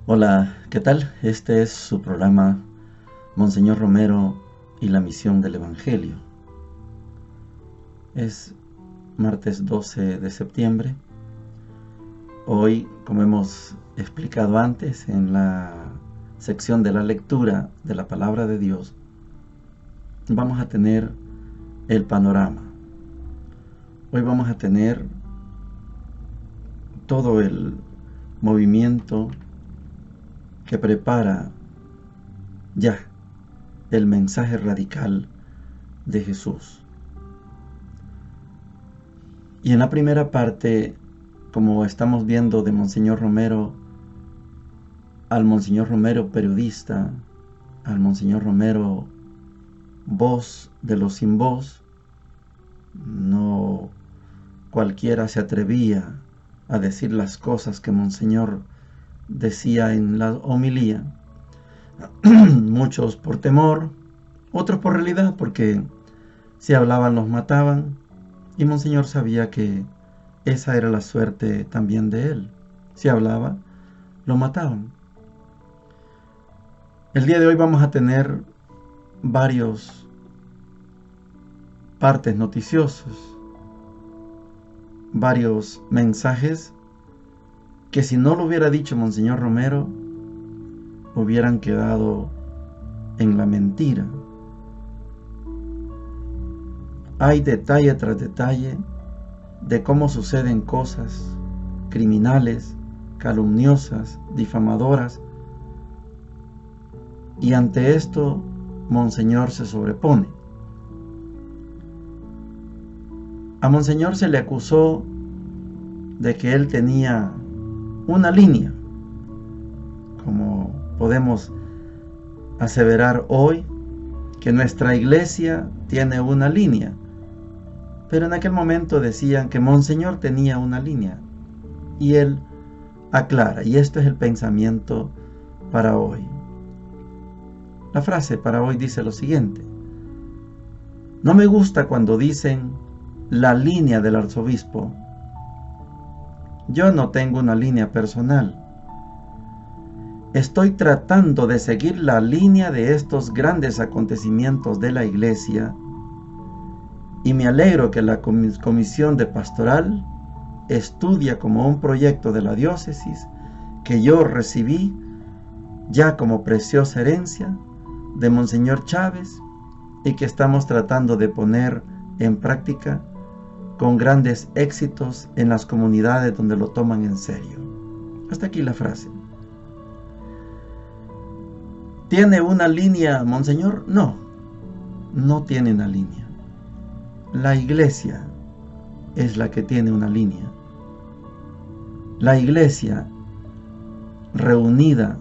Hola, ¿qué tal? Este es su programa Monseñor Romero y la misión del Evangelio. Es martes 12 de septiembre. Hoy, como hemos explicado antes en la sección de la lectura de la palabra de Dios, vamos a tener el panorama. Hoy vamos a tener todo el movimiento que prepara ya el mensaje radical de Jesús. Y en la primera parte, como estamos viendo de Monseñor Romero, al Monseñor Romero periodista, al Monseñor Romero voz de los sin voz, no cualquiera se atrevía a decir las cosas que Monseñor decía en la homilía, muchos por temor, otros por realidad, porque si hablaban los mataban, y Monseñor sabía que esa era la suerte también de él. Si hablaba, lo mataban. El día de hoy vamos a tener varios partes noticiosos, varios mensajes que si no lo hubiera dicho Monseñor Romero, hubieran quedado en la mentira. Hay detalle tras detalle de cómo suceden cosas criminales, calumniosas, difamadoras, y ante esto Monseñor se sobrepone. A Monseñor se le acusó de que él tenía una línea, como podemos aseverar hoy, que nuestra iglesia tiene una línea, pero en aquel momento decían que Monseñor tenía una línea, y él aclara, y esto es el pensamiento para hoy. La frase para hoy dice lo siguiente: no me gusta cuando dicen la línea del arzobispo. Yo no tengo una línea personal. Estoy tratando de seguir la línea de estos grandes acontecimientos de la iglesia, y me alegro que la comisión de pastoral estudia como un proyecto de la diócesis que yo recibí ya como preciosa herencia de Monseñor Chávez y que estamos tratando de poner en práctica con grandes éxitos en las comunidades donde lo toman en serio. Hasta aquí la frase. ¿Tiene una línea, Monseñor? No, no tiene una línea. La iglesia es la que tiene una línea. La iglesia, reunida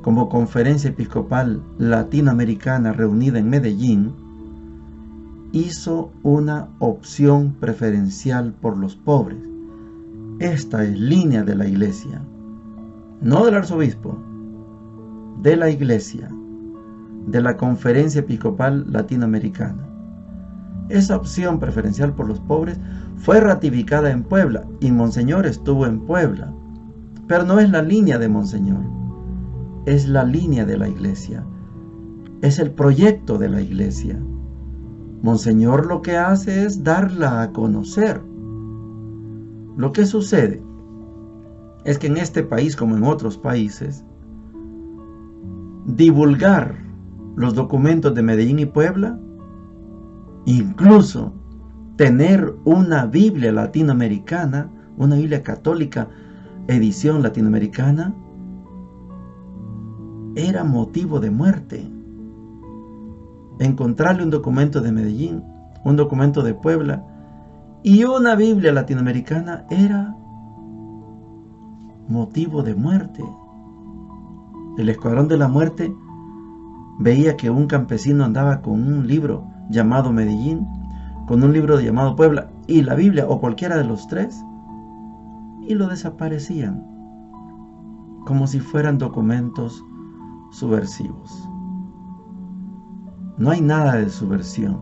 como Conferencia Episcopal Latinoamericana reunida en Medellín, hizo una opción preferencial por los pobres. Esta es línea de la iglesia, no del arzobispo, de la iglesia, de la Conferencia Episcopal Latinoamericana. Esa opción preferencial por los pobres fue ratificada en Puebla y Monseñor estuvo en Puebla, pero no es la línea de Monseñor, es la línea de la iglesia, es el proyecto de la iglesia. Monseñor lo que hace es darla a conocer. Lo que sucede es que en este país, como en otros países, divulgar los documentos de Medellín y Puebla, incluso tener una Biblia latinoamericana, una Biblia católica, edición latinoamericana, era motivo de muerte. Encontrarle un documento de Medellín, un documento de Puebla y una Biblia latinoamericana era motivo de muerte. El Escuadrón de la Muerte veía que un campesino andaba con un libro llamado Medellín, con un libro llamado Puebla y la Biblia o cualquiera de los tres, y lo desaparecían como si fueran documentos subversivos. No hay nada de subversión.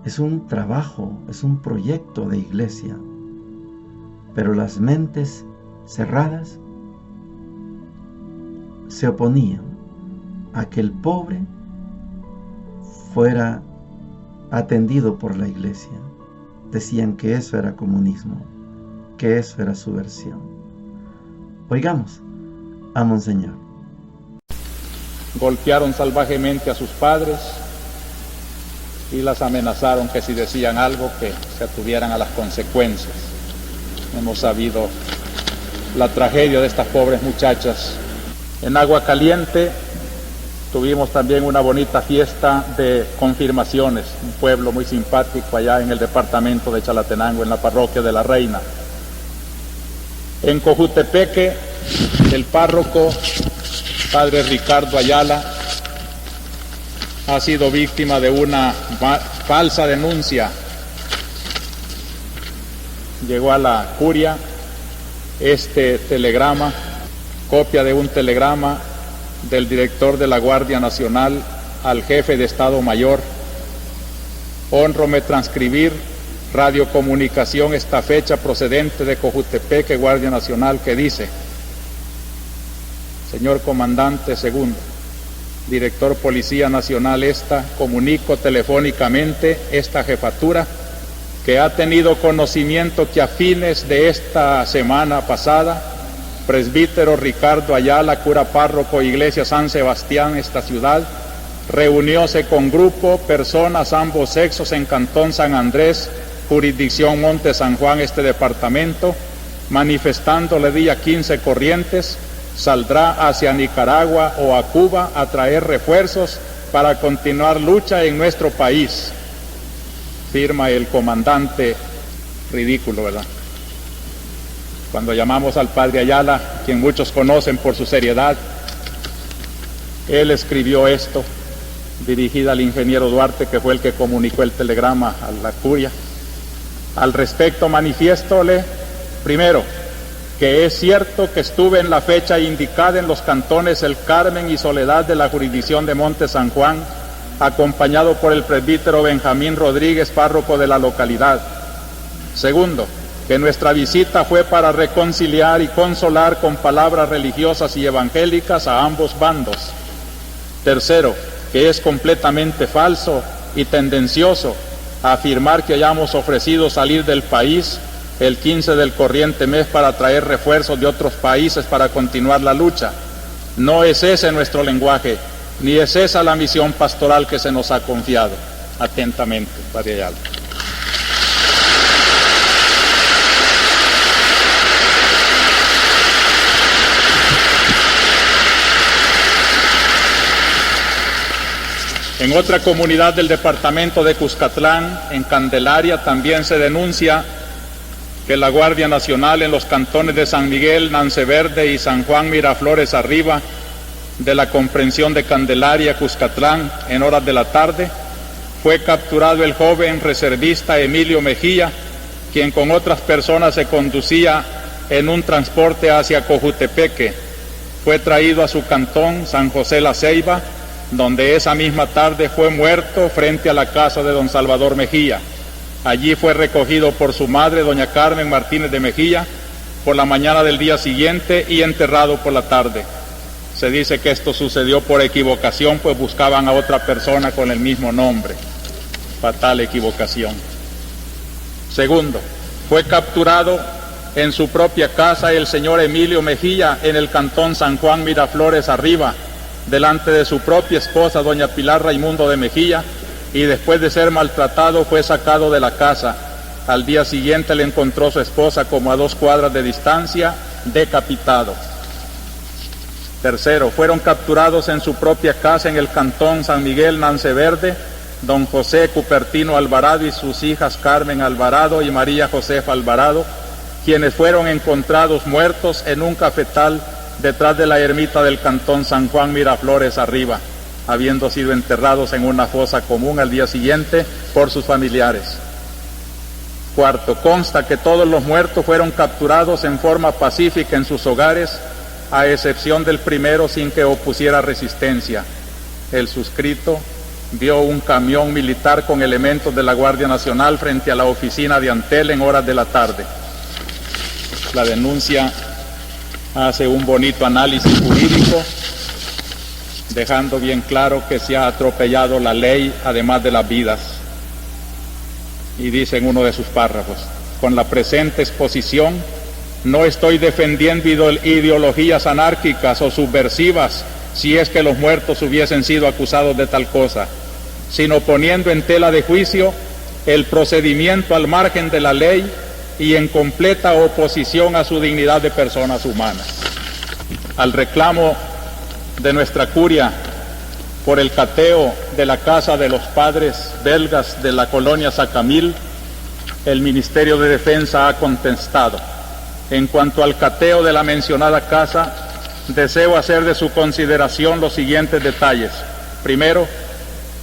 Es un trabajo, es un proyecto de iglesia. Pero las mentes cerradas se oponían a que el pobre fuera atendido por la iglesia. Decían que eso era comunismo, que eso era subversión. Oigamos a Monseñor. Golpearon salvajemente a sus padres y las amenazaron que si decían algo que se atuvieran a las consecuencias. Hemos sabido la tragedia de estas pobres muchachas. En Agua Caliente tuvimos también una bonita fiesta de confirmaciones, un pueblo muy simpático allá en el departamento de Chalatenango, en la parroquia de la Reina. En Cojutepeque, el párroco, padre Ricardo Ayala, ha sido víctima de una falsa denuncia. Llegó a la curia este telegrama, copia de un telegrama del director de la Guardia Nacional al jefe de Estado Mayor. Honrome transcribir radiocomunicación esta fecha procedente de Cojutepeque, Guardia Nacional, que dice: señor comandante segundo, director Policía Nacional comunico telefónicamente esta jefatura que ha tenido conocimiento que a fines de esta semana pasada, presbítero Ricardo Ayala, cura párroco Iglesia San Sebastián, esta ciudad, reunióse con grupo, personas ambos sexos en Cantón San Andrés, jurisdicción Monte San Juan, este departamento, manifestándole día 15 corrientes, saldrá hacia Nicaragua o a Cuba a traer refuerzos para continuar lucha en nuestro país. Firma el comandante. Ridículo, ¿verdad? Cuando llamamos al padre Ayala, quien muchos conocen por su seriedad, él escribió esto, dirigida al ingeniero Duarte, que fue el que comunicó el telegrama a la curia. Al respecto manifiéstole, primero, que es cierto que estuve en la fecha indicada en los cantones El Carmen y Soledad de la jurisdicción de Monte San Juan, acompañado por el presbítero Benjamín Rodríguez, párroco de la localidad. Segundo, que nuestra visita fue para reconciliar y consolar con palabras religiosas y evangélicas a ambos bandos. Tercero, que es completamente falso y tendencioso afirmar que hayamos ofrecido salir del país el 15 del corriente mes para traer refuerzos de otros países para continuar la lucha. No es ese nuestro lenguaje, ni es esa la misión pastoral que se nos ha confiado. Atentamente, padre Ayala. En otra comunidad del departamento de Cuscatlán, en Candelaria, también se denuncia que la Guardia Nacional en los cantones de San Miguel, Nanceverde y San Juan Miraflores Arriba, de la comprensión de Candelaria, Cuscatlán, en horas de la tarde, fue capturado el joven reservista Emilio Mejía, quien con otras personas se conducía en un transporte hacia Cojutepeque. Fue traído a su cantón, San José La Ceiba, donde esa misma tarde fue muerto frente a la casa de don Salvador Mejía. Allí fue recogido por su madre, doña Carmen Martínez de Mejía, por la mañana del día siguiente y enterrado por la tarde. Se dice que esto sucedió por equivocación, pues buscaban a otra persona con el mismo nombre. Fatal equivocación. Segundo, fue capturado en su propia casa el señor Emilio Mejía en el cantón San Juan Miraflores Arriba, delante de su propia esposa, doña Pilar Raimundo de Mejía, y después de ser maltratado fue sacado de la casa. Al día siguiente le encontró su esposa como a 2 cuadras de distancia, decapitado. Tercero, fueron capturados en su propia casa en el cantón San Miguel Nanceverde, don José Cupertino Alvarado y sus hijas Carmen Alvarado y María Josefa Alvarado, quienes fueron encontrados muertos en un cafetal detrás de la ermita del cantón San Juan Miraflores Arriba, habiendo sido enterrados en una fosa común al día siguiente por sus familiares. Cuarto, consta que todos los muertos fueron capturados en forma pacífica en sus hogares, a excepción del primero sin que opusiera resistencia. El suscrito vio un camión militar con elementos de la Guardia Nacional frente a la oficina de Antel en horas de la tarde. La denuncia hace un bonito análisis jurídico dejando bien claro que se ha atropellado la ley además de las vidas. Y dice en uno de sus párrafos: con la presente exposición no estoy defendiendo ideologías anárquicas o subversivas, si es que los muertos hubiesen sido acusados de tal cosa, sino poniendo en tela de juicio el procedimiento al margen de la ley y en completa oposición a su dignidad de personas humanas. Al reclamo de nuestra curia por el cateo de la casa de los padres belgas de la colonia Sacamil, el Ministerio de Defensa ha contestado: en cuanto al cateo de la mencionada casa, deseo hacer de su consideración los siguientes detalles. Primero,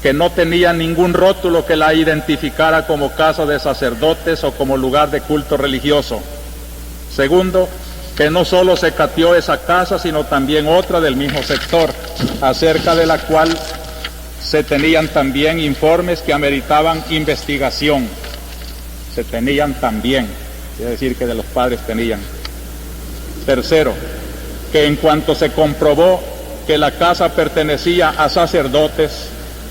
que no tenía ningún rótulo que la identificara como casa de sacerdotes o como lugar de culto religioso. Segundo, que no solo se cateó esa casa, sino también otra del mismo sector, acerca de la cual se tenían también informes que ameritaban investigación. Se tenían también, es decir, que de los padres tenían. Tercero, que en cuanto se comprobó que la casa pertenecía a sacerdotes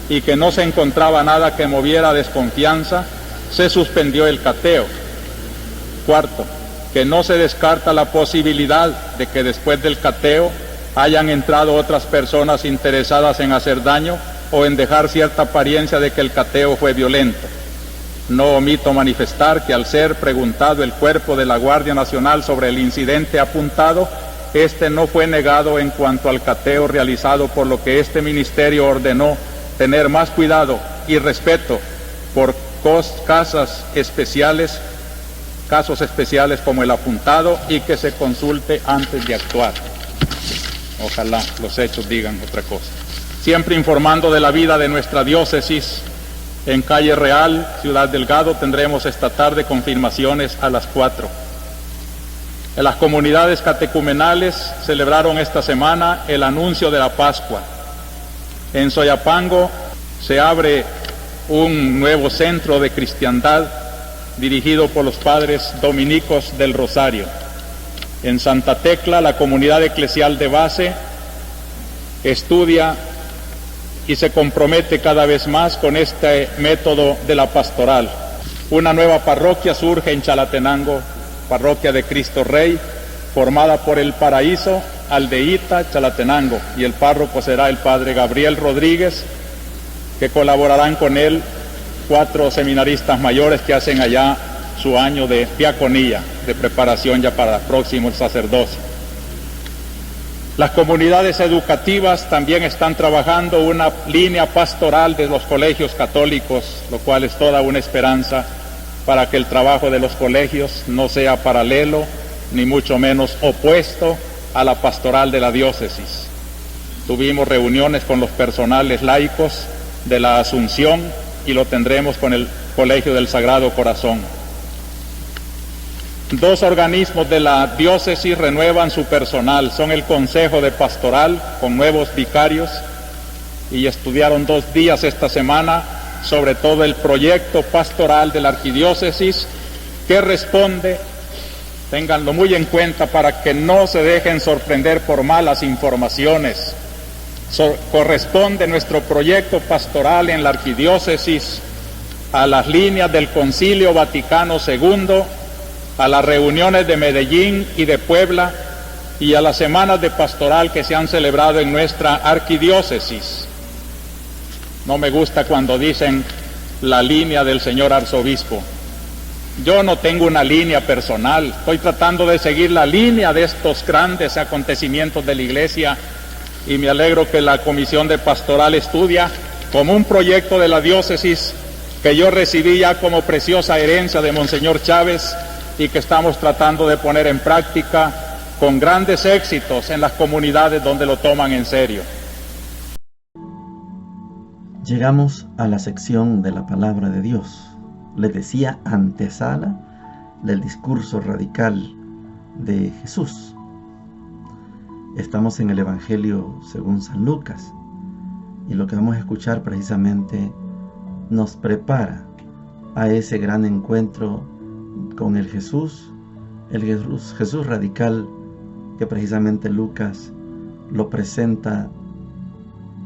y que no se encontraba nada que moviera desconfianza, se suspendió el cateo. Cuarto, que no se descarta la posibilidad de que después del cateo hayan entrado otras personas interesadas en hacer daño o en dejar cierta apariencia de que el cateo fue violento. No omito manifestar que al ser preguntado el cuerpo de la Guardia Nacional sobre el incidente apuntado, este no fue negado en cuanto al cateo realizado, por lo que este ministerio ordenó tener más cuidado y respeto por casos especiales como el apuntado, y que se consulte antes de actuar. Ojalá los hechos digan otra cosa. Siempre informando de la vida de nuestra diócesis, en Calle Real, Ciudad Delgado, tendremos esta tarde confirmaciones a las 4. En las comunidades catecumenales celebraron esta semana el anuncio de la Pascua. En Soyapango se abre un nuevo centro de cristiandad dirigido por los padres dominicos del Rosario. En Santa Tecla, la comunidad eclesial de base estudia y se compromete cada vez más con este método de la pastoral. Una nueva parroquia surge en Chalatenango, parroquia de Cristo Rey, formada por El Paraíso, Aldeíta, Chalatenango, y el párroco será el padre Gabriel Rodríguez, que colaborarán con él 4 seminaristas mayores que hacen allá su año de diaconía, de preparación ya para el próximo sacerdocio. Las comunidades educativas también están trabajando una línea pastoral de los colegios católicos, lo cual es toda una esperanza para que el trabajo de los colegios no sea paralelo, ni mucho menos opuesto a la pastoral de la diócesis. Tuvimos reuniones con los personales laicos de la Asunción y lo tendremos con el Colegio del Sagrado Corazón. 2 organismos de la diócesis renuevan su personal, son el Consejo de Pastoral con nuevos vicarios, y estudiaron 2 días esta semana sobre todo el proyecto pastoral de la arquidiócesis, que responde, ténganlo muy en cuenta para que no se dejen sorprender por malas informaciones. Corresponde nuestro proyecto pastoral en la arquidiócesis a las líneas del Concilio Vaticano II, a las reuniones de Medellín y de Puebla y a las semanas de pastoral que se han celebrado en nuestra arquidiócesis. No me gusta cuando dicen la línea del señor arzobispo. Yo no tengo una línea personal, estoy tratando de seguir la línea de estos grandes acontecimientos de la Iglesia, y me alegro que la Comisión de Pastoral estudia como un proyecto de la diócesis que yo recibí ya como preciosa herencia de Monseñor Chávez y que estamos tratando de poner en práctica con grandes éxitos en las comunidades donde lo toman en serio. Llegamos a la sección de la palabra de Dios. Les decía, antesala del discurso radical de Jesús. Estamos en el Evangelio según San Lucas, y lo que vamos a escuchar precisamente nos prepara a ese gran encuentro con el Jesús radical, que precisamente Lucas lo presenta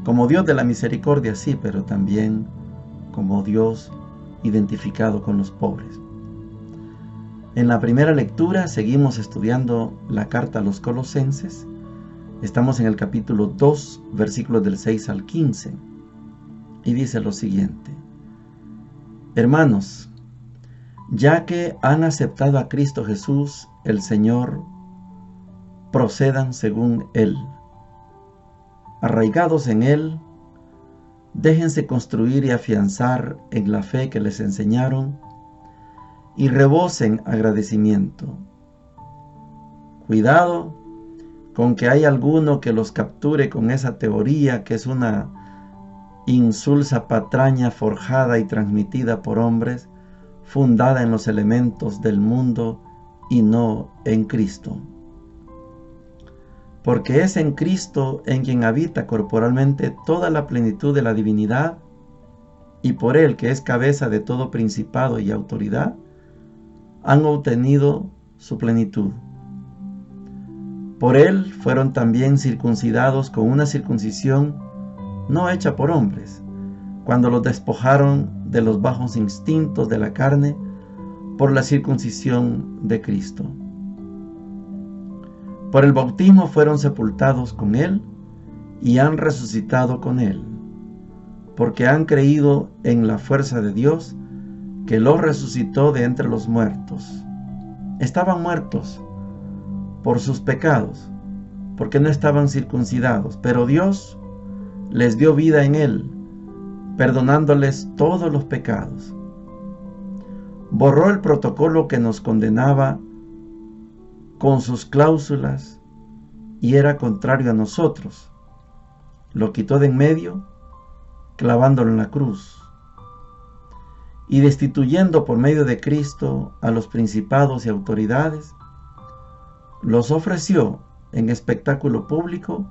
como Dios de la misericordia, sí, pero también como Dios identificado con los pobres. En la primera lectura seguimos estudiando la carta a los Colosenses. Estamos en el capítulo 2, versículos del 6 al 15. Y dice lo siguiente: Hermanos, ya que han aceptado a Cristo Jesús, el Señor, procedan según Él. Arraigados en Él, déjense construir y afianzar en la fe que les enseñaron y rebosen agradecimiento. Cuidado con que hay alguno que los capture con esa teoría que es una insulsa patraña forjada y transmitida por hombres, fundada en los elementos del mundo y no en Cristo. Porque es en Cristo en quien habita corporalmente toda la plenitud de la divinidad, y por Él, que es cabeza de todo principado y autoridad, han obtenido su plenitud. Por Él fueron también circuncidados con una circuncisión no hecha por hombres, cuando los despojaron de los bajos instintos de la carne por la circuncisión de Cristo. Por el bautismo fueron sepultados con Él y han resucitado con Él, porque han creído en la fuerza de Dios que los resucitó de entre los muertos. Estaban muertos por sus pecados, porque no estaban circuncidados, pero Dios les dio vida en Él, perdonándoles todos los pecados. Borró el protocolo que nos condenaba con sus cláusulas y era contrario a nosotros. Lo quitó de en medio, clavándolo en la cruz, y destituyendo por medio de Cristo a los principados y autoridades, los ofreció en espectáculo público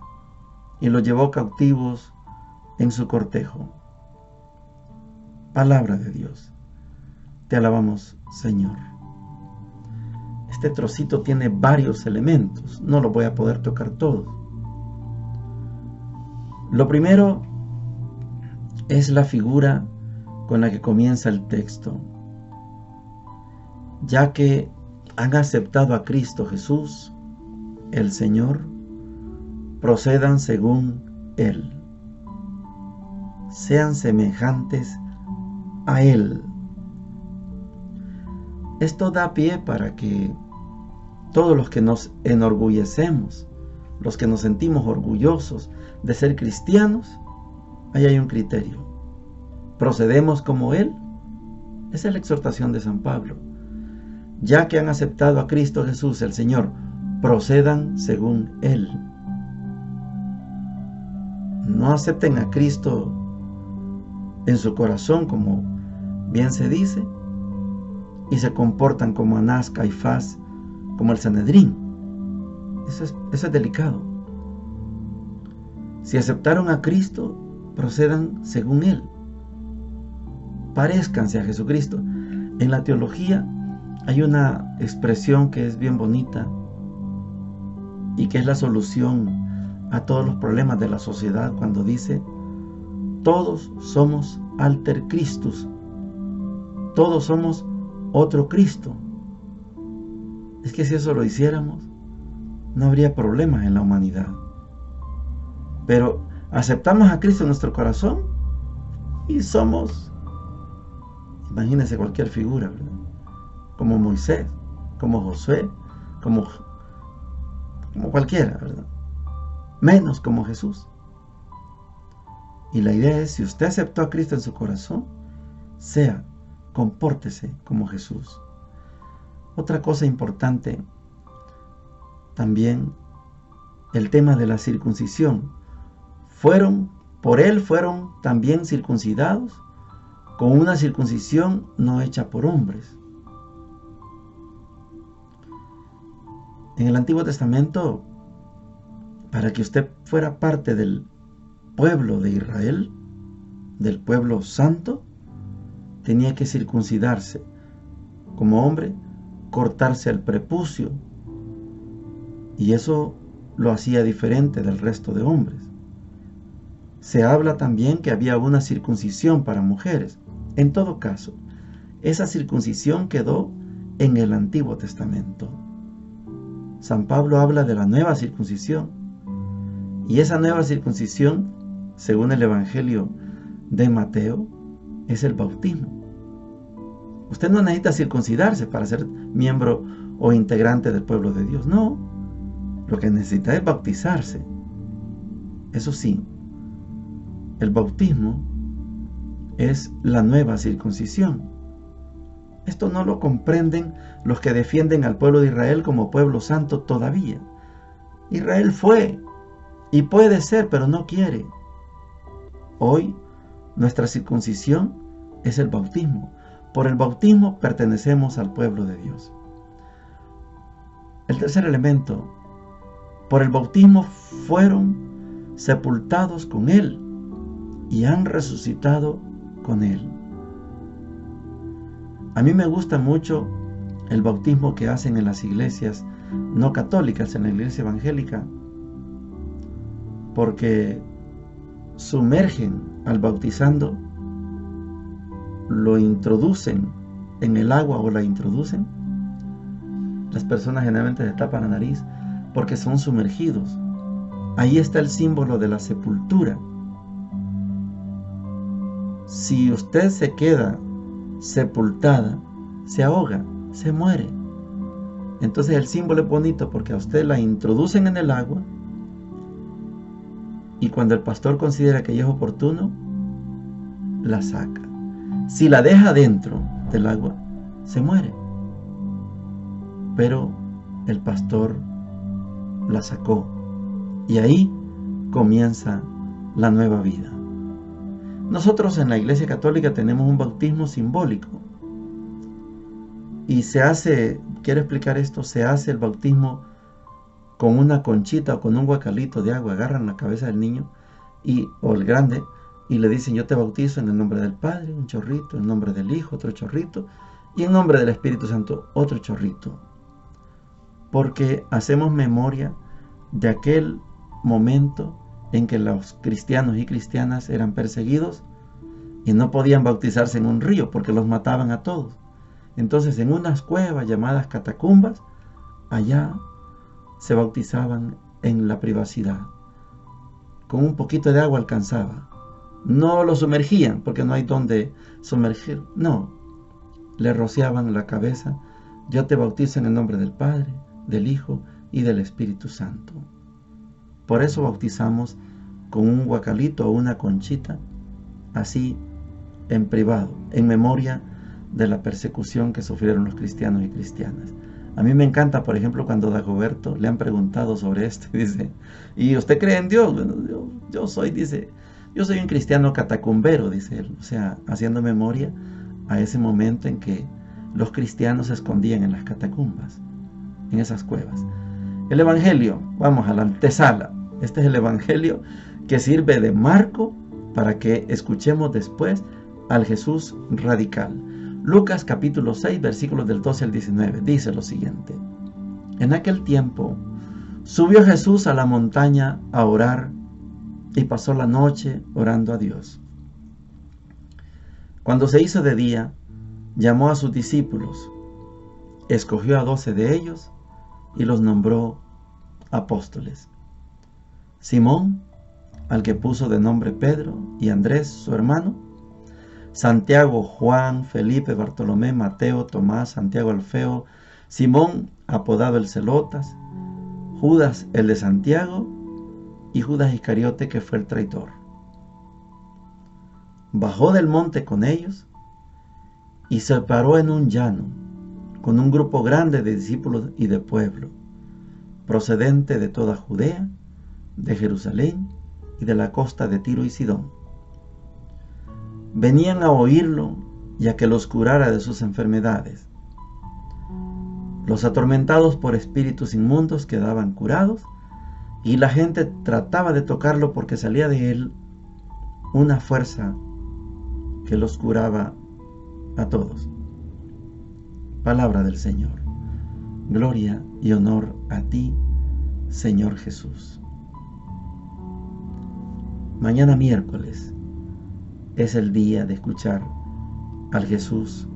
y los llevó cautivos en su cortejo. Palabra de Dios. Te alabamos, Señor. Este trocito tiene varios elementos, no lo voy a poder tocar todos. Lo primero es la figura con la que comienza el texto. Ya que han aceptado a Cristo Jesús, el Señor, procedan según Él. Sean semejantes a Él. Esto da pie para que todos los que nos enorgullecemos, los que nos sentimos orgullosos de ser cristianos, ahí hay un criterio. ¿Procedemos como Él? Esa es la exhortación de San Pablo. Ya que han aceptado a Cristo Jesús, el Señor, procedan según Él. No acepten a Cristo en su corazón, como bien se dice, y se comportan como Anás, Caifás, como el Sanedrín. Eso es delicado. Si aceptaron a Cristo, procedan según Él. Parezcanse a Jesucristo. En la teología hay una expresión que es bien bonita y que es la solución a todos los problemas de la sociedad, cuando dice: todos somos alter Christus, todos somos otro Cristo. Es que si eso lo hiciéramos, no habría problemas en la humanidad. Pero aceptamos a Cristo en nuestro corazón y somos, imagínense cualquier figura, ¿verdad? Como Moisés, como Josué, como cualquiera, ¿verdad? Menos como Jesús. Y la idea es, si usted aceptó a Cristo en su corazón, compórtese como Jesús. Otra cosa importante también, el tema de la circuncisión. Por Él fueron también circuncidados con una circuncisión no hecha por hombres. En el Antiguo Testamento, para que usted fuera parte del pueblo de Israel, del pueblo santo, tenía que circuncidarse. Como hombre, cortarse el prepucio. Y eso lo hacía diferente del resto de hombres. Se habla también que había una circuncisión para mujeres. En todo caso, esa circuncisión quedó en el Antiguo Testamento. San Pablo habla de la nueva circuncisión. Y esa nueva circuncisión, según el Evangelio de Mateo, es el bautismo. Usted no necesita circuncidarse para ser miembro o integrante del pueblo de Dios. No, lo que necesita es bautizarse. Eso sí, el bautismo es la nueva circuncisión. Esto no lo comprenden los que defienden al pueblo de Israel como pueblo santo todavía. Israel fue y puede ser, pero no quiere. Hoy, nuestra circuncisión es el bautismo. Por el bautismo pertenecemos al pueblo de Dios. El tercer elemento, por el bautismo fueron sepultados con Él y han resucitado con Él. A mí me gusta mucho el bautismo que hacen en las iglesias no católicas, en la iglesia evangélica, porque sumergen al bautizando, lo introducen en el agua o la introducen. Las personas generalmente se tapan la nariz porque son sumergidos. Ahí está el símbolo de la sepultura. Si usted se queda sepultada, se ahoga, se muere. Entonces el símbolo es bonito porque a usted la introducen en el agua y cuando el pastor considera que ya es oportuno, la saca. Si la deja dentro del agua, se muere. Pero el pastor la sacó y ahí comienza la nueva vida. Nosotros en la Iglesia Católica tenemos un bautismo simbólico y se hace, quiero explicar esto, se hace el bautismo con una conchita o con un guacalito de agua. Agarran la cabeza del niño o el grande y le dicen: yo te bautizo en el nombre del Padre, un chorrito, en nombre del Hijo, otro chorrito, y en nombre del Espíritu Santo, otro chorrito. Porque hacemos memoria de aquel momento en que los cristianos y cristianas eran perseguidos y no podían bautizarse en un río porque los mataban a todos. Entonces en unas cuevas llamadas catacumbas, allá se bautizaban en la privacidad. Con un poquito de agua alcanzaba. No lo sumergían porque no hay donde sumergir. No, le rociaban la cabeza: yo te bautizo en el nombre del Padre, del Hijo y del Espíritu Santo. Por eso bautizamos con un guacalito o una conchita, así en privado, en memoria de la persecución que sufrieron los cristianos y cristianas. A mí me encanta, por ejemplo, cuando a Dagoberto le han preguntado sobre esto y dice: ¿y usted cree en Dios? Bueno, yo soy un cristiano catacumbero, dice él, o sea, haciendo memoria a ese momento en que los cristianos se escondían en las catacumbas, en esas cuevas. El Evangelio, vamos a la antesala. Este es el Evangelio que sirve de marco para que escuchemos después al Jesús radical. Lucas capítulo 6, versículos del 12 al 19, dice lo siguiente: en aquel tiempo subió Jesús a la montaña a orar y pasó la noche orando a Dios. Cuando se hizo de día, llamó a sus discípulos, escogió a 12 de ellos y los nombró apóstoles: Simón, al que puso de nombre Pedro, y Andrés, su hermano; Santiago, Juan, Felipe, Bartolomé, Mateo, Tomás, Santiago Alfeo, Simón, apodado el Celotas, Judas, el de Santiago, y Judas Iscariote, que fue el traidor. Bajó del monte con ellos y se paró en un llano con un grupo grande de discípulos y de pueblo, procedente de toda Judea, de Jerusalén y de la costa de Tiro y Sidón. Venían a oírlo y a que los curara de sus enfermedades. Los atormentados por espíritus inmundos quedaban curados, y la gente trataba de tocarlo porque salía de él una fuerza que los curaba a todos. Palabra del Señor. Gloria y honor a ti, Señor Jesús. Mañana miércoles es el día de escuchar al Jesús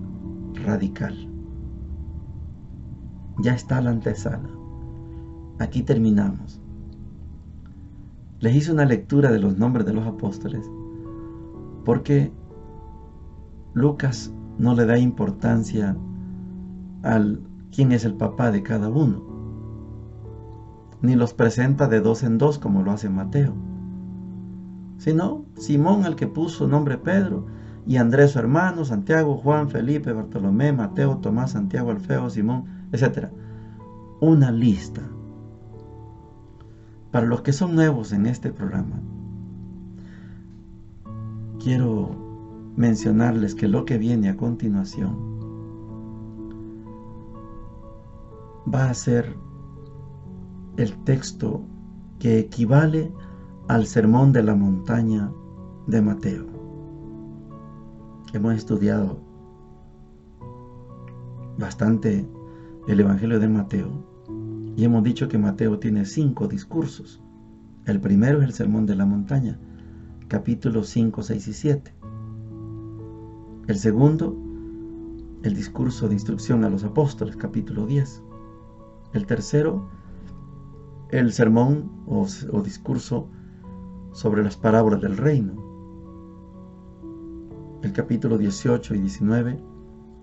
radical. Ya está la antesala. Aquí terminamos. Les hice una lectura de los nombres de los apóstoles porque Lucas no le da importancia al quién es el papá de cada uno, ni los presenta de dos en dos como lo hace Mateo, sino Simón, al que puso nombre Pedro, y Andrés su hermano, Santiago, Juan, Felipe, Bartolomé, Mateo, Tomás, Santiago, Alfeo, Simón, etc. Una lista. Para los que son nuevos en este programa, quiero mencionarles que lo que viene a continuación va a ser el texto que equivale al Sermón de la Montaña de Mateo. Hemos estudiado bastante el Evangelio de Mateo y hemos dicho que Mateo tiene 5 discursos. El primero es el Sermón de la Montaña, capítulos 5, 6 y 7. El segundo, el discurso de instrucción a los apóstoles, capítulo 10. El tercero, el sermón o discurso sobre las parábolas del reino. El capítulo 18 y 19,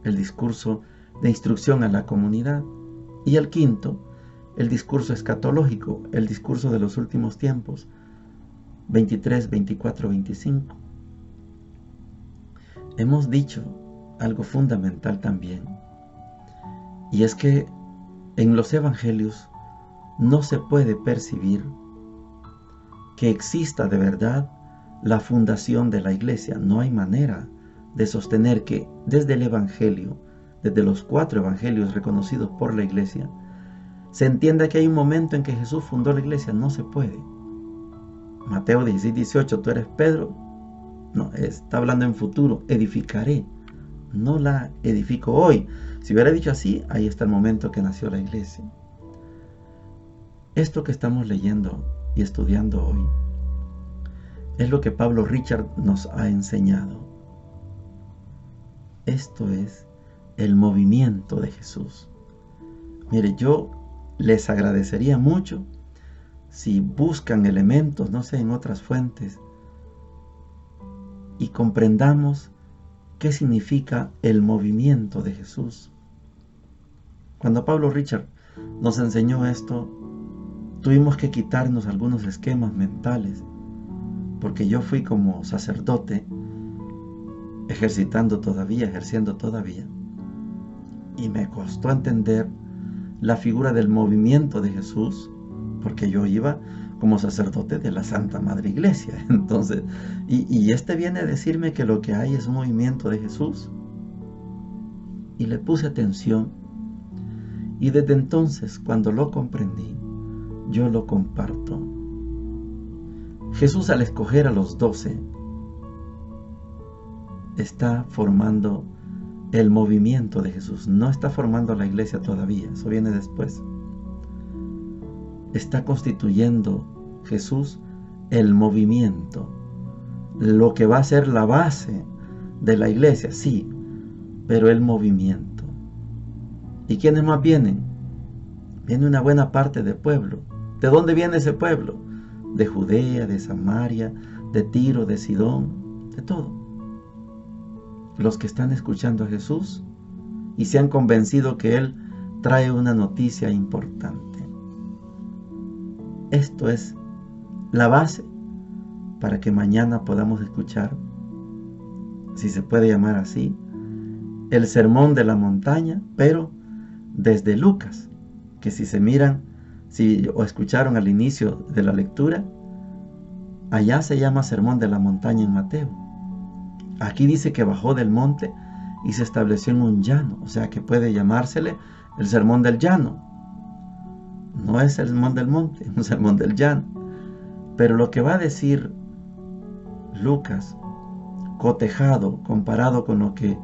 el discurso de instrucción a la comunidad. Y el quinto, el discurso escatológico, el discurso de los últimos tiempos, 23, 24, 25. Hemos dicho algo fundamental también, y es que en los evangelios no se puede percibir que exista de verdad la fundación de la iglesia. No hay manera de sostener que desde el evangelio, desde los 4 evangelios reconocidos por la iglesia, se entienda que hay un momento en que Jesús fundó la iglesia. No se puede. Mateo 16, 18, tú eres Pedro. No, está hablando en futuro. Edificaré. No la edifico hoy. Si hubiera dicho así, ahí está el momento que nació la iglesia. Esto que estamos leyendo y estudiando hoy es lo que Pablo Richard nos ha enseñado. Esto es el movimiento de Jesús. Mire, yo les agradecería mucho si buscan elementos, no sé, en otras fuentes, y comprendamos qué significa el movimiento de Jesús. Cuando Pablo Richard nos enseñó esto, tuvimos que quitarnos algunos esquemas mentales, porque yo fui como sacerdote, ejerciendo todavía, y me costó entender la figura del movimiento de Jesús, porque yo iba como sacerdote de la Santa Madre Iglesia. Entonces, y este viene a decirme que lo que hay es un movimiento de Jesús. Y le puse atención, y desde entonces, cuando lo comprendí, yo lo comparto. Jesús, al escoger a los 12, está formando el movimiento de Jesús. No está formando la iglesia todavía, eso viene después. Está constituyendo Jesús el movimiento, lo que va a ser la base de la iglesia, sí, pero el movimiento. ¿Y quiénes más vienen? Viene una buena parte del pueblo. ¿De dónde viene ese pueblo? De Judea, de Samaria, de Tiro, de Sidón, de todo. Los que están escuchando a Jesús y se han convencido que Él trae una noticia importante. Esto es la base para que mañana podamos escuchar, si se puede llamar así, el Sermón de la Montaña, pero desde Lucas, que si se miran, o escucharon al inicio de la lectura, allá se llama Sermón de la Montaña en Mateo. Aquí dice que bajó del monte y se estableció en un llano, o sea que puede llamársele el Sermón del Llano. No es el sermón del monte, es un sermón del llano. Pero lo que va a decir Lucas, cotejado, comparado con lo que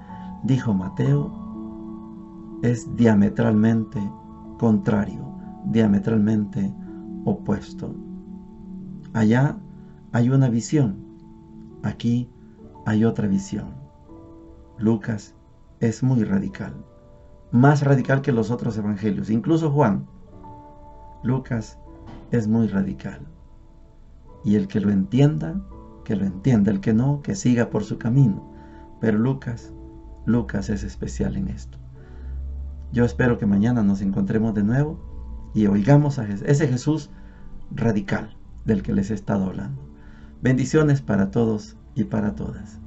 dijo Mateo, es diametralmente contrario, diametralmente opuesto. Allá hay una visión. Aquí hay otra visión. Lucas es muy radical, más radical que los otros evangelios, incluso Juan. Lucas es muy radical. Y el que lo entienda, que lo entienda. El que no, que siga por su camino. Pero Lucas es especial en esto. Yo espero que mañana nos encontremos de nuevo y oigamos a ese Jesús radical del que les he estado hablando. Bendiciones para todos y para todas.